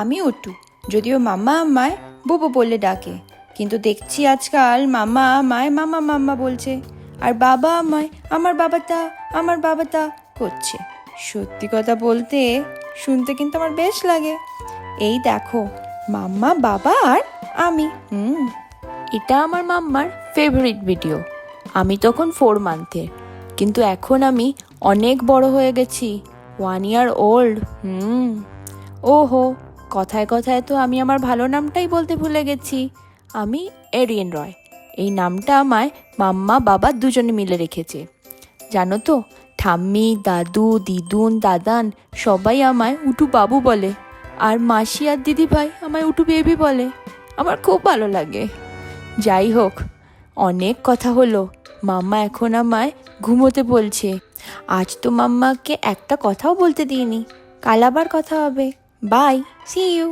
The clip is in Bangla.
আমি উট্টু, যদিও মাম্মা আমায় বুবু বলে ডাকে, কিন্তু দেখছি আজকাল মাম্মা আমায় মাম্মা মাম্মা বলছে, আর বাবা আমায় আমার বাবাটা করছে। সত্যি কথা বলতে শুনতে কিন্তু আমার বেশ লাগে। এই দেখো, মাম্মা, বাবা আর আমি। এটা আমার মাম্মার ফেভারিট ভিডিও। আমি তখন 4 মান্থের, কিন্তু এখন আমি অনেক বড় হয়ে গেছি, 1 year old। ওহো, কথায় কথায় তো আমি আমার ভালো নামটাই বলতে ভুলে গেছি। আমি এরিয়েন রয়। এই নামটা আমায় মাম্মা বাবা দুজনে মিলে রেখেছে। জানো তো, ঠাম্মি, দাদু, দিদুন, দাদান সবাই আমায় উটু বাবু বলে, আর মাসি আর দিদি ভাই আমায় উটু বেবি বলে। আমার খুব ভালো লাগে। যাই হোক, অনেক কথা হলো। মাম্মা এখন আমায় ঘুমোতে বলছে। আজ তো মাম্মাকে একটা কথাও বলতে দিইনি। কাল আবার কথা হবে। Bye, see you.